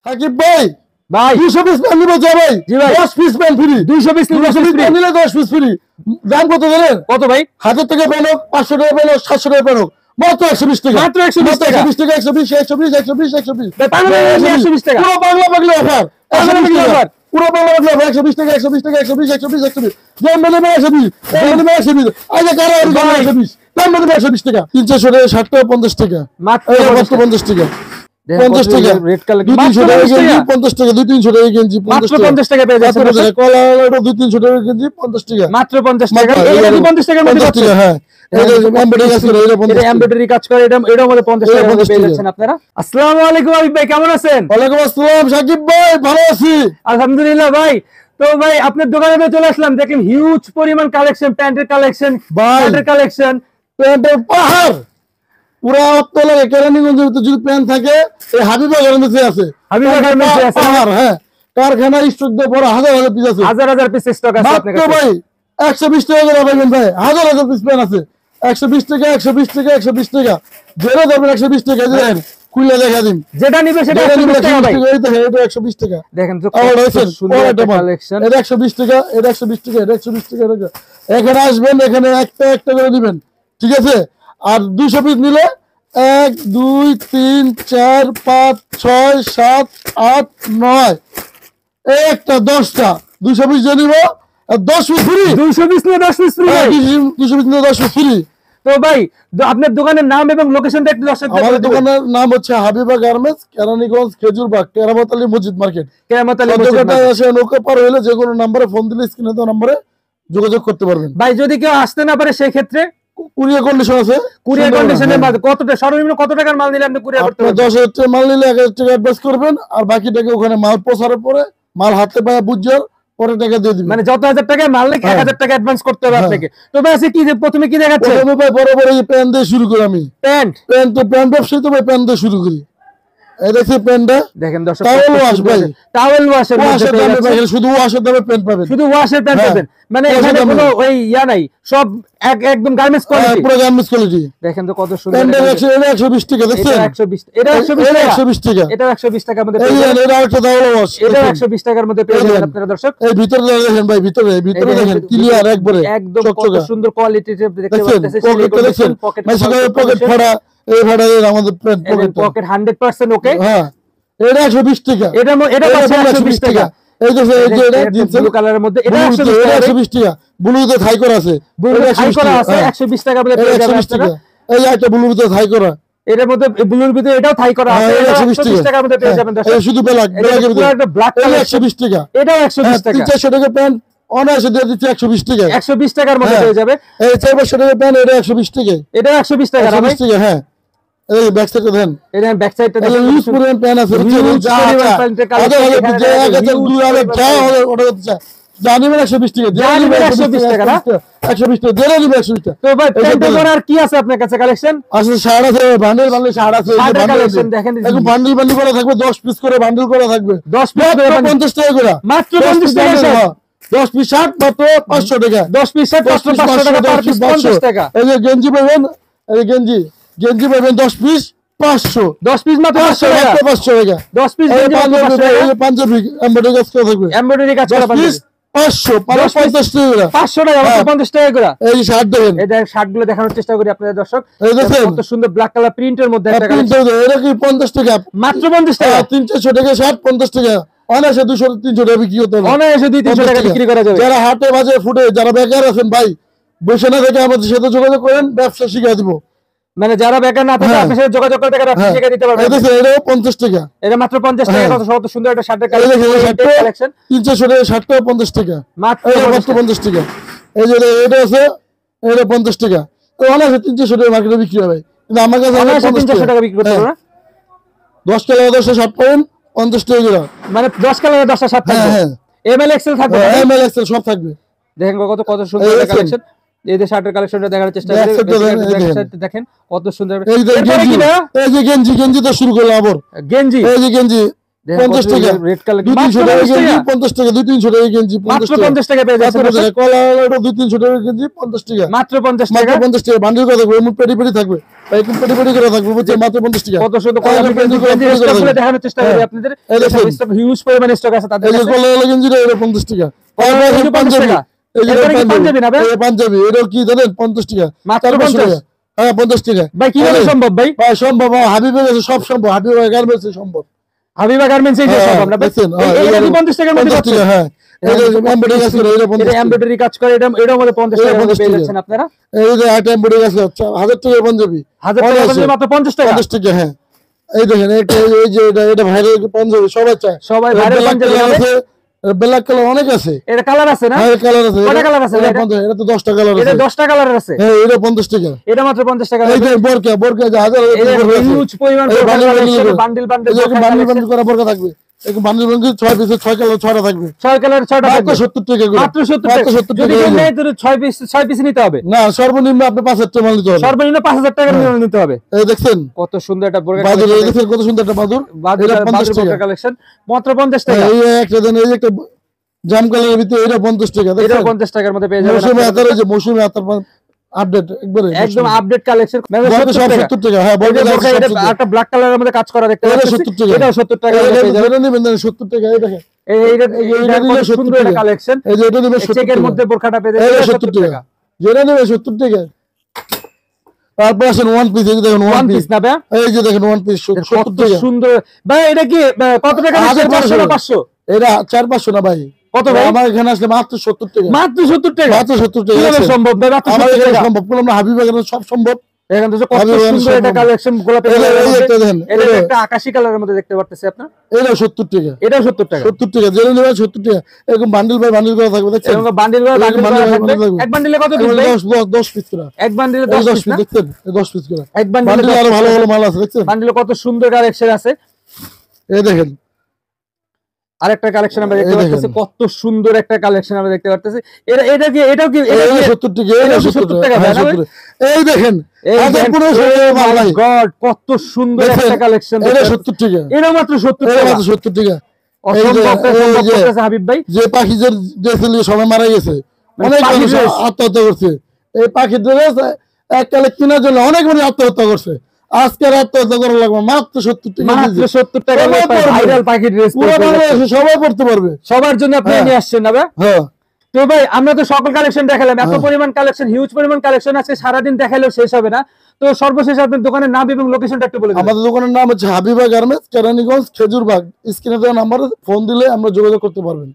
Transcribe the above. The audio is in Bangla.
সাকিব ভাই ভাই 200 পিস প্যান নিব যা ভাই জি ভাই 10 পিস প্যান ফ্রি 200 পিস নিলে 10 পিস ফ্রি দাম কত জানেন কত ভাই 1000 টাকা প্যান 500 টাকা প্যান 700 টাকা প্যান মাত্র 120 টাকা মাত্র 120 টাকা 120 টাকা 120 টাকা পুরো বাংলা বাংলা অফার 120 টাকা পুরো বাংলা বাংলা অফার 120 টাকা 120 টাকা 120 দাম মানে 120 দাম মানে 120 আজ কারা 120 দাম মানে 120 টাকা 300 টাকা 60 টাকা 50 টাকা মাত্র 50 টাকা 50 টাকা রেড কালার 200 টাকা গেঞ্জি 50 টাকা 200 টাকা গেঞ্জি মাত্র 50 টাকা পেয়ে যাচ্ছেন কলা 200 টাকা গেঞ্জি 50 টাকা মাত্র 50 টাকা এটা 50 টাকার মধ্যে পাচ্ছেন হ্যাঁ এমব্রয়ডারি কাজ করে এটার মধ্যে 50 টাকা মধ্যে পেয়ে যাচ্ছেন আপনারা আসসালামু আলাইকুম আবিব ভাই কেমন আছেন ওয়ালাইকুম আসসালাম সাকিব ভাই ভালো আছি আলহামদুলিল্লাহ ভাই তো ভাই আপনার দোকানে চলে আসলাম দেখেন হিউজ পরিমাণ কালেকশন প্যান্টের কালেকশন শার্টের কালেকশন প্যান্টের পাহাড় পুরা অত্তলের কেরানীগঞ্জের ভিতরে যদি প্যান্ট থাকে এই হাবিবা গার্মেন্টসে আছে হাবিবা গার্মেন্টসে আছে হ্যাঁ কারখানা স্টক দিয়ে বড় হাজার হাজার পিস আছে হাজার পিস স্টক আছে আপনার কাছে ভাই 120 টাকা করে পাবেন ভাই হাজার হাজার পিস প্যান্ট আছে 120 টাকা 120 টাকা 120 টাকা যেটা ধরবেন 120 টাকা দেন খুলে দেখা দিন যেটা নিবে সেটা 120 টাকা ভাই এটা 120 টাকা দেখেন তো সুন্দর একটা কালেকশন এটা 120 টাকা এটা 120 টাকা এটা 120 টাকা এখানে আসবেন এখানে একটা একটা করে দিবেন ঠিক আছে আর 200 পিস নিলে 1 2 3 4 5 6 7 8 9 একটা 10টা 200 পিস নিব আর 10 পিস ফ্রি 200 পিস নিয়ে 10 পিস ফ্রি 200 পিস নিয়ে 10 পিস ফ্রি তো ভাই আপনার দোকানের নাম এবং লোকেশনটা একটু দর্শকদের আমাদের দোকানের নাম হচ্ছে হাবিবা গার্মেন্টস কেরানীগঞ্জ খেজুরবাগ কেরামত আলী মসজিদ মার্কেট কেরামত আলী মসজিদ মার্কেট এসে নৌকা পার হলে যে কোনো নম্বরে ফোন দিলে স্ক্রিনে দেওয়া নম্বরে যোগাযোগ করতে পারবেন ভাই যদি কেউ আসতে না পারে সেই ক্ষেত্রে কুরিয়ার কন্ডিশন আছে কুরিয়ার কন্ডিশনের মধ্যে কতটা সর্বনিম্ন কত টাকার মাল নিলে আপনি কুরিয়ার করতে পারবেন 10000 টাকা মাল নিলে 1000 টাকা অ্যাডভান্স করবেন আর বাকি টাকা ওখানে মাল পৌঁছানোর পরে মাল হাতে পায় বুঝার পরে টাকা দিয়ে দিবেন মানে যত হাজার টাকা মাল নিলে 1000 টাকা অ্যাডভান্স করতে হবে আপনাকে তো ভাই আছে কি যে প্রথমে কি দেখাচ্ছে প্রথমে ভাই বড় বড় এই প্যান দিয়ে শুরু করি আমি প্যান্ট তো প্যান্ট ব্যবসা তো ভাই প্যান দিয়ে শুরু করি এই দেখেন প্যান্টটা দেখেন দর্শক টাওয়েল ওয়াশ ভাই টাওয়েল ওয়াশের মধ্যে পেয়ে শুধু ওয়াশের দামে প্যান্ট পাবেন শুধু ওয়াশের প্যান্ট পাবেন মানে এখানে কোনো ওই ইয়া নাই সব একদম গার্মেন্টস কোয়ালিটি পুরো গার্মেন্টস কোয়ালিটি দেখেন তো কত সুন্দর এটা 120 টাকা দেখছেন এটা 120 টাকা এটা 120 টাকার মধ্যে পেয়ে যাবেন এটা একটা টাওয়েল ওয়াশ এটা 120 টাকার মধ্যে পেয়ে যাবেন আপনারা দর্শক এই ভিতরে দেখেন ভাই ভিতরে দেখেন ক্লিয়ার একবারে একদম কত সুন্দর কোয়ালিটি দেখতে পাচ্ছেন পকেট ফাড়া এই ভাড়ার আমাদের পকেট 100% ওকে হ্যাঁ এটা 120 টাকা এটা 120 টাকা এই যে এটা জিন্স ব্লু কালারের মধ্যে এটা 120 টাকা ব্লুতে থাই করা আছে ব্লুতে থাই করা আছে 120 টাকা বলে পেয়ে যাবেন আপনারা এই একটা ব্লুতে থাই করা এর মধ্যে ব্লুর ভিতরে এটাও থাই করা আছে 120 টাকার মধ্যে পেয়ে যাবেন দর্শক শুধু ব্ল্যাকের ভিতরে একটা ব্ল্যাক কালার 120 টাকা এটাও 120 টাকা 300 টাকা প্যান্ট অনায়াসে দিয়ে দিচ্ছে 120 টাকা 120 টাকার মধ্যে পেয়ে যাবে এই 400 টাকা প্যান্ট এটা 120 টাকা এটা 120 টাকা 120 টাকা হ্যাঁ এই ব্যাক সাইডটা দেন এটা ব্যাক সাইডটা দেখেন লুজ পরিমাণ প্যান আছে যা ওটা জানিবেন 120 টাকা জানিবেন 120 টাকা না 120 টাকা দেন 120 টাকা তো ভাই প্যান্টের পর আর কি আছে আপনার কাছে কালেকশন আছে শার্ট আছে বান্ডেল শার্ট আছে কালেকশন দেখেন একদম বান্ডেল করা থাকবে 10 পিস করে বান্ডেল করা থাকবে 10 পিস করে 50 টাকা করে মাত্র 50 টাকা 10 পিস শার্ট মাত্র 500 টাকা 10 পিস শার্ট মাত্র 500 টাকা পার পিস 50 টাকা এই যে গেঞ্জি পাবেন এই গেঞ্জি পাবেন 10 পিস 500 10 পিস মাত্র 500 টাকা 500 টাকা 10 পিস গেঞ্জি 500 এমব্রয়ডারি কাজ করা থাকবে এমব্রয়ডারি কাজ করা 500 50 টাকা 500 টাকা 50 টাকা করে এই শার্ট দেখেন এই দেখেন শার্টগুলো দেখানোর চেষ্টা করি আপনাদের দর্শক এই দেখেন কত সুন্দর ব্ল্যাক কালার প্রিন্টের মধ্যে একটা এটা কি 50 টাকা মাত্র 50 টাকা 300 টাকা শার্ট 50 টাকা অনায়াসে 200 300 টাকা বিক্রি হতে হবে অনায়াসে 200 টাকা বিক্রি করা যাবে যারা হাটে বাজে ফুটে যারা বেকার আছেন ভাই বসে না থেকে আমাদের সাথে যোগাযোগ করেন ব্যবসা শিখিয়ে দিব মানে যারা বেকার না থাকে আপনার সাথে যোগাযোগ করে ব্যবসা শিখিয়ে দিতে পারবেন এটা 50 টাকা এটা মাত্র 50 টাকা কত সুন্দর একটা শার্টের কালেকশন 300 টাকা শার্টটা 50 টাকা মাত্র 50 টাকা এই যে এটা আছে এটা 50 টাকা তো অনায়াসে 300 টাকা মার্কেটে বিক্রি হবে কিন্তু আমার কাছে 300 টাকা বিক্রি করতে পারবো না 10 কালার 10 শার্ট পাবেন 50 টাকা করে মানে 10 কালার 10 শার্ট থাকবে হ্যাঁ এমএল এক্সেল থাকবে এমএল এক্সেল সব থাকবে দেখেন কত সুন্দর একটা কালেকশন এই যে শার্টের কালেকশনটা দেখার চেষ্টা করি দেখেন কত সুন্দর এই যে গেঞ্জি তো শুরু করলাম আবার গেঞ্জি এই যে গেঞ্জি 50 টাকা রেড কালার দুই 300 টাকা গেঞ্জি 50 টাকা 2 300 টাকা গেঞ্জি 50 টাকা পেয়ে যাচ্ছেন কলা 2 300 টাকা গেঞ্জি 50 টাকা মাত্র 50 টাকা মাত্র 50 টাকা বান্ডিল করে থাকবে এমন পেটি পেটি থাকবে ভাই একটু পেটি পেটি করে থাকবে বুঝছেন মাত্র 50 টাকা কত শুধু কলা গেঞ্জি স্টকগুলো দেখানোর চেষ্টা করি আপনাদের স্টক হিউজ পরিমাণে স্টক আছে তাদের কাছে এই কলা গেঞ্জি এটা 50 টাকা পাঞ্জাবি এই যে পাঞ্জাবি না ভাই পাঞ্জাবি এটা কি জানেন 50 টাকা মাত্র 50 হ্যাঁ 50 টাকা ভাই কিভাবে সম্ভব ভাই ভাই সম্ভব হাবিবের কাছে সব সম্ভব হাবিবের গার্মেন্টসে সম্ভব হাবিবা গার্মেন্টস এই সব আমরা দেখছেন এটা কি 50 টাকার মধ্যে পাচ্ছেন হ্যাঁ এটা এমব্রয়ডারি কাজ করে এটা 50 এটা এমব্রয়ডারি কাজ করে এটার মধ্যে 50 টাকার মধ্যে পেয়ে যাচ্ছেন আপনারা এই যে আইটেম এমব্রয়ডারি কাজ আছে 1000 টাকা পাঞ্জাবি 1000 টাকা পাঞ্জাবি মাত্র 50 টাকা 50 টাকা হ্যাঁ এই দেখেন এই যে এটা ভাইরাল পাঞ্জাবি সবাই চায় সবাই ভাইরাল পাঞ্জাবি আছে ব্ল্যাক কালার অনেক আছে এটা কালার আছে না হ্যাঁ কালার আছে কয়টা কালার আছে এটা তো 10টা কালার আছে এটা 10টা কালার আছে হ্যাঁ এটা 50 টাকা এটা মাত্র 50 টাকা এই যে বোরকা যে হাজার হিউজ পরিমাণ বান্ডিল বান্ডিল করা বোরকা থাকবে একদম বান্ডিল বান্ডিল 6 পিস 6 কালার 6টা থাকবে 6 কালার 6টা মাত্র 70 টাকা করে মাত্র 70 টাকা যদি কেউ নেয় তো 6 পিস নিতে হবে না সর্বনিম্ন আপনি 5000 টাকা মাল নিতে হবে সর্বনিম্ন 5000 টাকার মাল নিতে হবে এই দেখছেন কত সুন্দর একটা বোরকা বাদুর এই দেখেন কত সুন্দর একটা বাদুর এটা 50 টাকা কালেকশন মাত্র 50 টাকা এই একটা দেন এই একটা জাম কালারের ভিতরে এটা 50 টাকা দেখেন এটা 50 টাকার মধ্যে পেয়ে যাবেন মৌসুমী আতর এই যে মৌসুমী আতর আপডেট একবারে একদম আপডেট কালেকশন সব 70 টাকা হ্যাঁ বলতে এটা একটা ব্ল্যাক কালারের মধ্যে কাজ করা দেখতে পাচ্ছেন 70 টাকা এটাও 70 টাকা পেয়ে যাবেন এটা নেবেন 70 টাকা এই দেখেন এইটা কত সুন্দর একটা কালেকশন এই যে এটা নেবেন 70 চেকের মধ্যে বোরকাটা পেয়ে যাবেন 70 টাকা যেটা নেবেন 70 টাকা তারপর আসেন ওয়ান পিস এই দেখেন ওয়ান পিস না ভাই এই যে দেখেন ওয়ান পিস 70 টাকা সুন্দর ভাই এটা কি কত টাকা 400 না 500 এটা 4-500 না ভাই কত ভাই আমার এখানে আসলে মাত্র 70 টাকা মাত্র 70 টাকা মাত্র 70 টাকা কিভাবে সম্ভব ভাই মাত্র 70 টাকা সম্ভব বললাম না হাবিব এখানে সব সম্ভব এখানে তো কত সুন্দর একটা কালেকশন গোলাপ এটা একটা আকাশী কালারের মধ্যে দেখতে পাচ্ছেন আপনারা এটা 70 টাকা এটা 70 টাকা 70 টাকা যেটা নেবেন 70 টাকা এরকম বান্ডিল বাই বান্ডিল করা থাকবে দেখছেন এরকম বান্ডিল বাই বান্ডিল করা থাকবে এক বান্ডিলে কত পিস ভাই 10 পিস করে এক বান্ডিলে 10 পিস দেখছেন 10 পিস করে এক বান্ডিলে আরো ভালো ভালো মাল আছে দেখছেন বান্ডিলে কত সুন্দর কালেকশন আছে এই দেখেন আরেকটা কালেকশন আমরা দেখতে পাচ্ছি কত সুন্দর একটা কালেকশন আমরা দেখতে পাচ্ছি এটাও কি এটা 70 টাকা এটা 70 টাকা এই দেখেন গড কত সুন্দর একটা কালেকশন এটা 70 টাকা এটা মাত্র 70 টাকা মাত্র 70 টাকা হাবিব ভাই যে পাখিদের দেশে সবাই মারা গেছে অনেক মানুষ আত্মহত্যা করছে এই পাখিদের এককালে কেনার জন্য অনেক মানুষ আত্মহত্যা করছে আজকে আত্মহত্যা করা লাগবে মাত্র 70 টাকা মাত্র 70 টাকা ভাইরাল পাখি ড্রেস সবাই পড়তে পারবে সবার জন্য আপনি নিয়ে আসছেন না ভাই হ্যাঁ তো ভাই আমরা তো সকল কালেকশন দেখালাম এত পরিমাণ কালেকশন হিউজ পরিমাণ কালেকশন আছে সারাদিন দেখালেও শেষ হবে না তো সর্বশেষ আপনার দোকানের নাম এবং লোকেশনটা একটু বলে দিন আমাদের দোকানের নাম হচ্ছে হাবিবা গার্মেন্টস কেরানীগঞ্জ খেজুরবাগ স্ক্রিনে দেওয়া নম্বরে ফোন দিলে আমরা যোগাযোগ করতে পারবেন